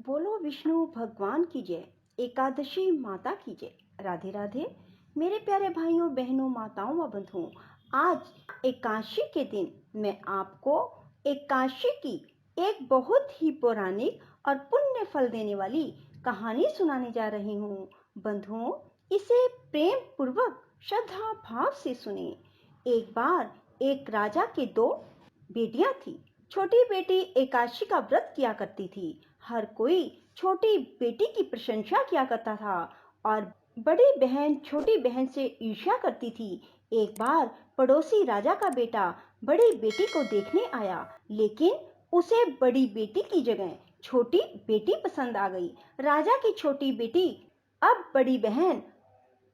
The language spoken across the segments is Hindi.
बोलो विष्णु भगवान की जय। एकादशी माता की जय। राधे राधे मेरे प्यारे भाइयों बहनों माताओं व बंधुओं। आज एकादशी के दिन मैं आपको एकादशी की एक बहुत ही पौराणिक और पुण्य फल देने वाली कहानी सुनाने जा रही हूँ। बंधुओं, इसे प्रेम पूर्वक श्रद्धा भाव से सुने। एक बार एक राजा के दो बेटियां थी। छोटी बेटी एकादशी का व्रत किया करती थी। हर कोई छोटी बेटी की प्रशंसा किया करता था और बड़ी बहन छोटी बहन से ईर्ष्या करती थी। एक बार पड़ोसी राजा का बेटा बड़ी बेटी को देखने आया, लेकिन उसे बड़ी बेटी की जगह छोटी बेटी पसंद आ गई। राजा की छोटी बेटी अब बड़ी बहन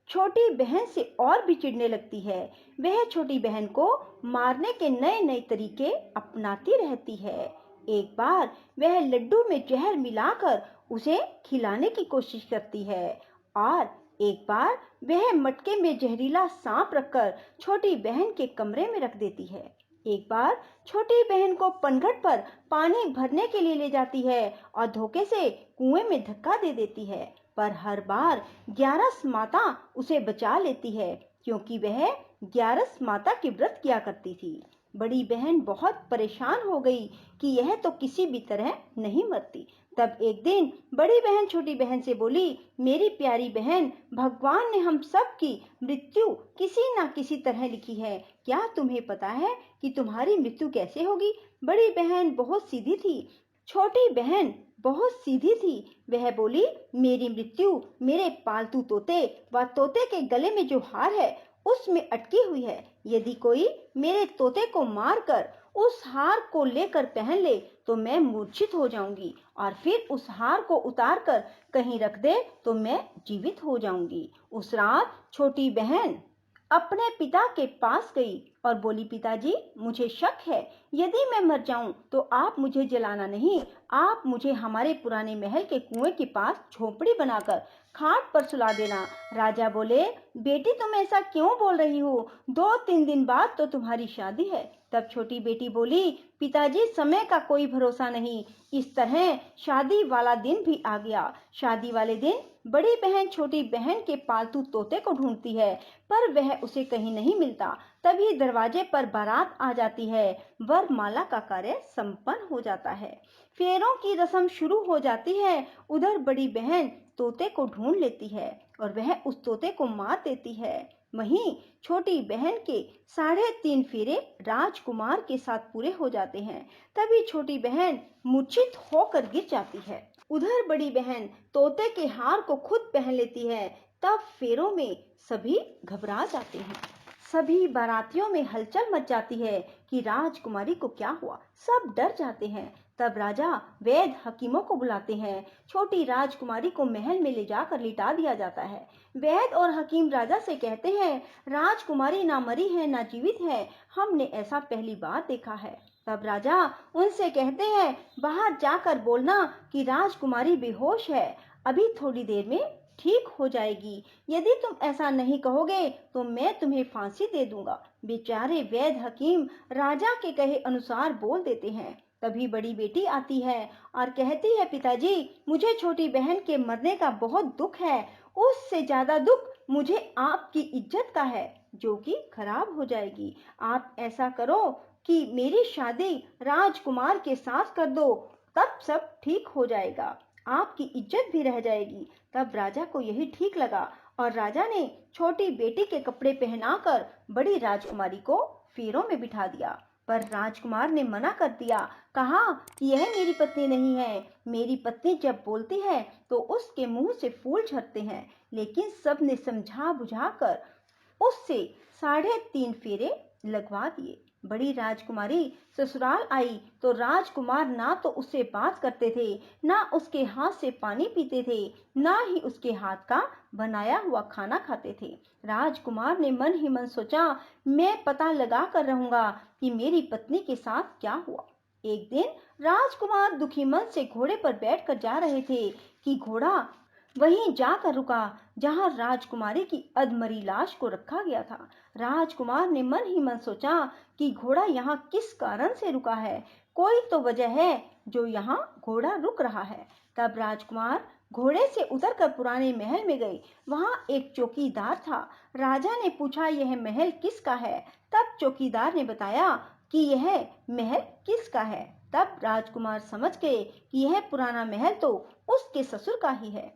छोटी बहन से और भी चिढ़ने लगती है। वह छोटी बहन को मारने के नए नए तरीके अपनाती रहती है। एक बार वह लड्डू में जहर मिलाकर उसे खिलाने की कोशिश करती है और एक बार वह मटके में जहरीला सांप रखकर छोटी बहन के कमरे में रख देती है। एक बार छोटी बहन को पनघट पर पानी भरने के लिए ले जाती है और धोखे से कुएं में धक्का दे देती है, पर हर बार ग्यारस माता उसे बचा लेती है, क्योंकि वह ग्यारस माता के व्रत किया करती थी। बड़ी बहन बहुत परेशान हो गई कि यह तो किसी भी तरह नहीं मरती। तब एक दिन बड़ी बहन छोटी बहन से बोली, मेरी प्यारी बहन, भगवान ने हम सब की मृत्यु किसी न किसी तरह लिखी है। क्या तुम्हें पता है कि तुम्हारी मृत्यु कैसे होगी? बड़ी बहन बहुत सीधी थी। छोटी बहन बहुत सीधी थी। वह बोली, मेरी मृत्यु मेरे पालतू तोते व तोते के गले में जो हार है उसमें अटकी हुई है। यदि कोई मेरे तोते को मारकर उस हार को लेकर पहन ले तो मैं मूर्छित हो जाऊंगी, और फिर उस हार को उतार कर कहीं रख दे तो मैं जीवित हो जाऊंगी। उस रात छोटी बहन अपने पिता के पास गई और बोली, पिताजी, मुझे शक है, यदि मैं मर जाऊं तो आप मुझे जलाना नहीं, आप मुझे हमारे पुराने महल के कुएं के पास झोपड़ी बनाकर खाट पर सुला देना। राजा बोले, बेटी तुम ऐसा क्यों बोल रही हो? 2-3 दिन बाद तो तुम्हारी शादी है। तब छोटी बेटी बोली, पिताजी, समय का कोई भरोसा नहीं। इस तरह शादी वाला दिन भी आ गया। शादी वाले दिन बड़ी बहन छोटी बहन के पालतू तोते को ढूंढती है, पर वह उसे कहीं नहीं मिलता। तभी दरवाजे पर बारात आ जाती है। वरमाला का कार्य संपन्न हो जाता है। फेरों की रस्म शुरू हो जाती है। उधर बड़ी बहन तोते को ढूंढ लेती है और वह उस तोते को मार देती है। वहीं छोटी बहन के 3.5 फेरे राजकुमार के साथ पूरे हो जाते हैं। तभी छोटी बहन मूर्छित होकर गिर जाती है। उधर बड़ी बहन तोते के हार को खुद पहन लेती है। तब फेरों में सभी घबरा जाते हैं। सभी बारातियों में हलचल मच जाती है कि राजकुमारी को क्या हुआ। सब डर जाते हैं। तब राजा वैद्य हकीमों को बुलाते हैं। छोटी राजकुमारी को महल में ले जाकर लिटा दिया जाता है। वैद्य और हकीम राजा से कहते हैं, राजकुमारी ना मरी है ना जीवित है, हमने ऐसा पहली बार देखा है। तब राजा उनसे कहते हैं, बाहर जाकर बोलना कि राजकुमारी बेहोश है, अभी थोड़ी देर में ठीक हो जाएगी। यदि तुम ऐसा नहीं कहोगे तो मैं तुम्हें फांसी दे दूंगा। बेचारे वैद्य हकीम राजा के कहे अनुसार बोल देते हैं। तभी बड़ी बेटी आती है और कहती है, पिताजी, मुझे छोटी बहन के मरने का बहुत दुख है। उससे ज्यादा दुख मुझे आपकी इज्जत का है, जो कि खराब हो जाएगी। आप ऐसा करो कि मेरी शादी राजकुमार के साथ कर दो, तब सब ठीक हो जाएगा, आपकी इज्जत भी रह जाएगी। तब राजा को यही ठीक लगा और राजा ने छोटी बेटी के कपड़े पहनाकर बड़ी राजकुमारी को फेरों में बिठा दिया। पर राजकुमार ने मना कर दिया, कहा कि यह मेरी पत्नी नहीं है। मेरी पत्नी जब बोलती है तो उसके मुंह से फूल झड़ते हैं। लेकिन सबने समझा बुझाकर उससे 3.5 फेरे लगवा दिए। बड़ी राजकुमारी ससुराल आई तो राजकुमार ना तो उससे बात करते थे, ना उसके हाथ से पानी पीते थे, ना ही उसके हाथ का बनाया हुआ खाना खाते थे। राजकुमार ने मन ही मन सोचा, मैं पता लगा कर रहूंगा कि मेरी पत्नी के साथ क्या हुआ। एक दिन राजकुमार दुखी मन से घोड़े पर बैठकर जा रहे थे कि घोड़ा वहीं जाकर रुका जहां राजकुमारी की अधमरी लाश को रखा गया था। राजकुमार ने मन ही मन सोचा कि घोड़ा यहाँ किस कारण से रुका है। कोई तो वजह है जो यहाँ घोड़ा रुक रहा है। तब राजकुमार घोड़े से उतरकर पुराने महल में गए। वहाँ एक चौकीदार था। राजा ने पूछा, यह महल किसका है? तब चौकीदार ने बताया कि यह महल किसका है। तब राजकुमार समझ गए कि यह पुराना महल तो उसके ससुर का ही है।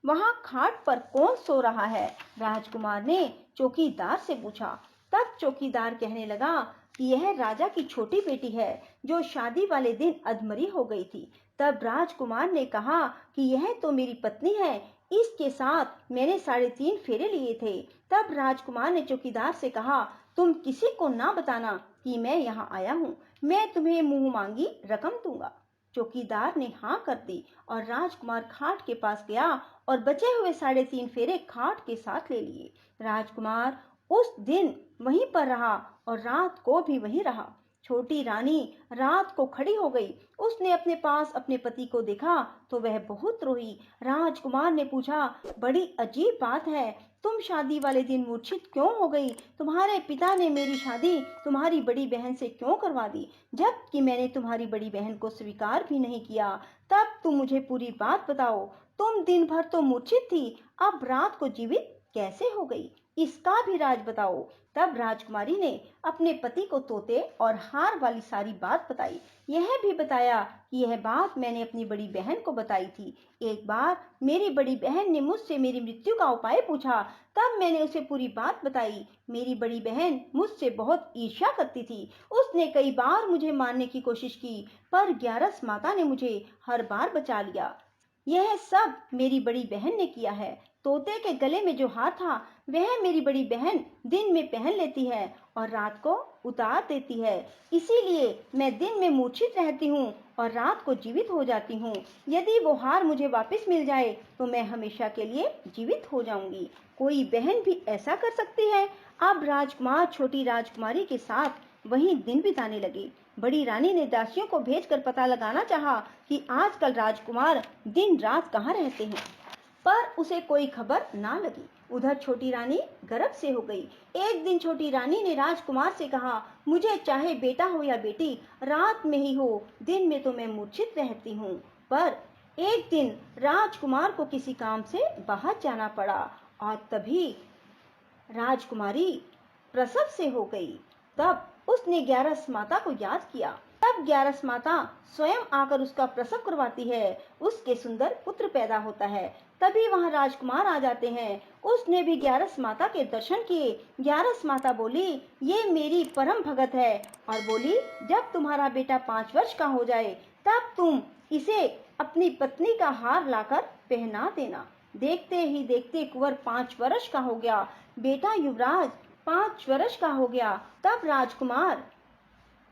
वहाँ खाट पर कौन सो रहा है? राजकुमार ने चौकीदार से पूछा। तब चौकीदार कहने लगा कि यह राजा की छोटी बेटी है जो शादी वाले दिन अधमरी हो गई थी। तब राजकुमार ने कहा कि यह तो मेरी पत्नी है, इसके साथ मैंने 3.5 फेरे लिए थे। तब राजकुमार ने चौकीदार से कहा, तुम किसी को ना बताना कि मैं यहाँ आया हूँ, मैं तुम्हें मुंह मांगी रकम दूंगा। चौकीदार ने हाँ कर दी और राजकुमार खाट के पास गया और बचे हुए 3.5 फेरे खाट के साथ ले लिए। राजकुमार उस दिन वहीं पर रहा और रात को भी वहीं रहा। छोटी रानी रात को खड़ी हो गई। उसने अपने पास अपने पति को देखा तो वह बहुत रोई। राजकुमार ने पूछा, बड़ी अजीब बात है, तुम शादी वाले दिन मूर्छित क्यों हो गई? तुम्हारे पिता ने मेरी शादी तुम्हारी बड़ी बहन से क्यों करवा दी, जबकि मैंने तुम्हारी बड़ी बहन को स्वीकार भी नहीं किया। तब तुम मुझे पूरी बात बताओ। तुम दिन भर तो मूर्छित थी, अब रात को जीवित कैसे हो गई, इसका भी राज बताओ। तब राजकुमारी ने अपने पति को तोते और हार वाली सारी बात बताई। यह भी बताया कि यह बात मैंने अपनी बड़ी बहन को बताई थी। एक बार मेरी बड़ी बहन ने मुझसे मेरी मृत्यु का उपाय पूछा, तब मैंने उसे पूरी बात बताई। मेरी बड़ी बहन मुझसे बहुत ईर्ष्या करती थी। उसने कई बार मुझे मारने की कोशिश की, पर ग्यारस माता ने मुझे हर बार बचा लिया। यह सब मेरी बड़ी बहन ने किया है। तोते के गले में जो हार था वह मेरी बड़ी बहन दिन में पहन लेती है और रात को उतार देती है। इसीलिए मैं दिन में मूर्छित रहती हूँ और रात को जीवित हो जाती हूँ। यदि वो हार मुझे वापस मिल जाए तो मैं हमेशा के लिए जीवित हो जाऊंगी। कोई बहन भी ऐसा कर सकती है? अब राजकुमार छोटी राजकुमारी के साथ वहीं दिन बिताने लगे। बड़ी रानी ने दासियों को भेजकर पता लगाना चाहा कि आजकल राजकुमार दिन रात कहाँ रहते हैं, पर उसे कोई खबर ना लगी। उधर छोटी रानी गर्भ से हो गई। एक दिन छोटी रानी ने राजकुमार से कहा, मुझे चाहे बेटा हो या बेटी, रात में ही हो, दिन में तो मैं मूर्छित रहती हूँ। पर एक दिन राजकुमार को किसी काम से बाहर जाना पड़ा और तभी राजकुमारी प्रसव से हो गई। तब उसने ग्यारस माता को याद किया। तब ग्यारस माता स्वयं आकर उसका प्रसव करवाती है। उसके सुंदर पुत्र पैदा होता है। तभी वहां राजकुमार आ जाते हैं। उसने भी ग्यारस माता के दर्शन किए। ग्यारस माता बोली, ये मेरी परम भगत है, और बोली, जब तुम्हारा बेटा 5 वर्ष का हो जाए तब तुम इसे अपनी पत्नी का हार लाकर पहना देना। देखते ही देखते कुंवर 5 वर्ष का हो गया। बेटा युवराज 5 वर्ष का हो गया। तब राजकुमार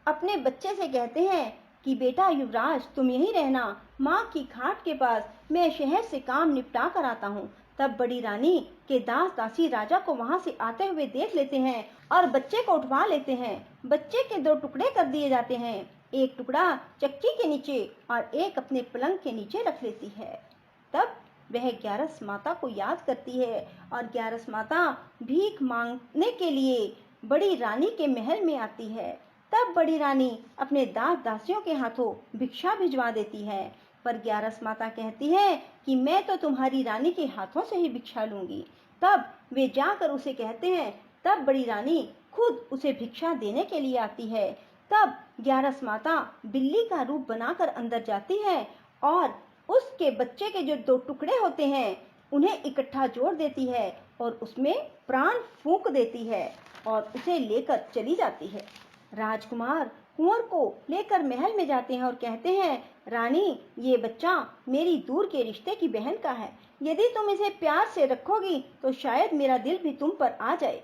अपने बच्चे से कहते हैं कि बेटा युवराज, तुम यहीं रहना, माँ की खाट के पास, मैं शहर से काम निपटा कर आता हूँ। तब बड़ी रानी के दास दासी राजा को वहां से आते हुए देख लेते हैं और बच्चे को उठवा लेते हैं। बच्चे के 2 टुकड़े कर दिए जाते हैं, एक टुकड़ा चक्की के नीचे और एक अपने पलंग के नीचे रख लेती है। तब वह ग्यारस माता को याद करती है और ग्यारस माता भीख मांगने के लिए बड़ी रानी के महल में आती है। तब बड़ी रानी अपने दास दासियों के हाथों भिक्षा भिजवा देती है, पर ग्यारस माता कहती है कि मैं तो तुम्हारी रानी के हाथों से ही भिक्षा लूंगी। तब वे जाकर उसे कहते हैं। तब बड़ी रानी खुद उसे भिक्षा देने के लिए आती है। तब ग्यारस माता बिल्ली का रूप बनाकर अंदर जाती है और उसके बच्चे के जो 2 टुकड़े होते हैं उन्हें इकट्ठा जोड़ देती है और उसमें प्राण फूंक देती है और उसे लेकर चली जाती है। राजकुमार कुंवर को लेकर महल में जाते हैं और कहते हैं, रानी, ये बच्चा मेरी दूर के रिश्ते की बहन का है। यदि तुम इसे प्यार से रखोगी तो शायद मेरा दिल भी तुम पर आ जाए।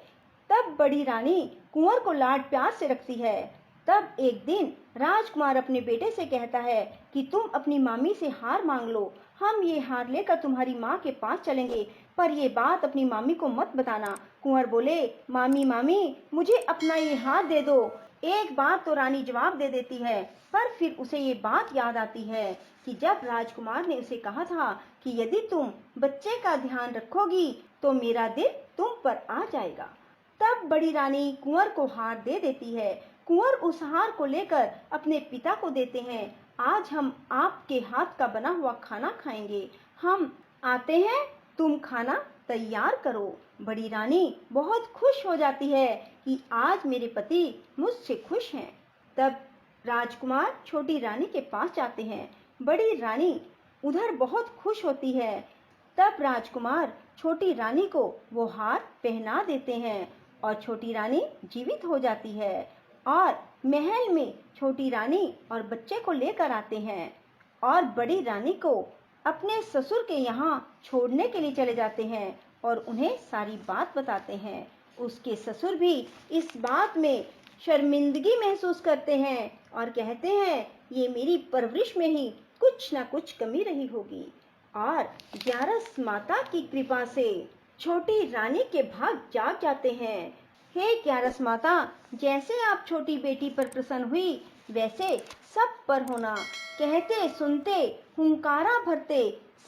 तब बड़ी रानी कुंवर को लाड प्यार से रखती है। तब एक दिन राजकुमार अपने बेटे से कहता है कि तुम अपनी मामी से हार मांग लो, हम ये हार लेकर तुम्हारी माँ के पास चलेंगे, पर ये बात अपनी मामी को मत बताना। कुंवर बोले, मामी मामी, मुझे अपना ये हार दे दो। एक बार तो रानी जवाब दे देती है, पर फिर उसे ये बात याद आती है कि जब राजकुमार ने उसे कहा था कि यदि तुम बच्चे का ध्यान रखोगी तो मेरा दिल तुम पर आ जाएगा। तब बड़ी रानी कुंवर को हार दे देती है। कुंवर उस हार को लेकर अपने पिता को देते हैं। आज हम आपके हाथ का बना हुआ खाना खाएंगे। हम आते हैं, तुम खाना तैयार करो। बड़ी रानी बहुत खुश हो जाती है कि आज मेरे पति मुझसे खुश हैं। तब राजकुमार छोटी रानी के पास जाते हैं। बड़ी रानी उधर बहुत खुश होती है। तब राजकुमार छोटी रानी को वो हार पहना देते हैं और छोटी रानी जीवित हो जाती है और महल में छोटी रानी और बच्चे को लेकर आते हैं और बड़ी रानी को अपने ससुर के यहाँ छोड़ने के लिए चले जाते हैं और उन्हें सारी बात बताते हैं। उसके ससुर भी इस बात में शर्मिंदगी महसूस करते हैं और कहते हैं, ये मेरी परवरिश में ही कुछ ना कुछ कमी रही होगी। और ग्यारस माता की कृपा से छोटी रानी के भाग जाग जाते हैं। हे ग्यारस माता, जैसे आप छोटी बेटी पर प्रसन्न हुई, वैसे सब पर होना। कहते सुनते हुंकारा भरते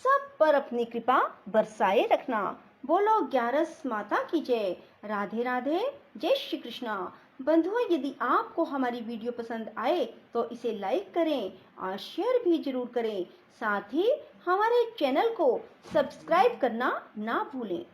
सब पर अपनी कृपा बरसाए रखना। बोलो ग्यारस माता की जय। राधे राधे, जय श्री कृष्णा। बंधुओं, यदि आपको हमारी वीडियो पसंद आए तो इसे लाइक करें और शेयर भी जरूर करें। साथ ही हमारे चैनल को सब्सक्राइब करना ना भूलें।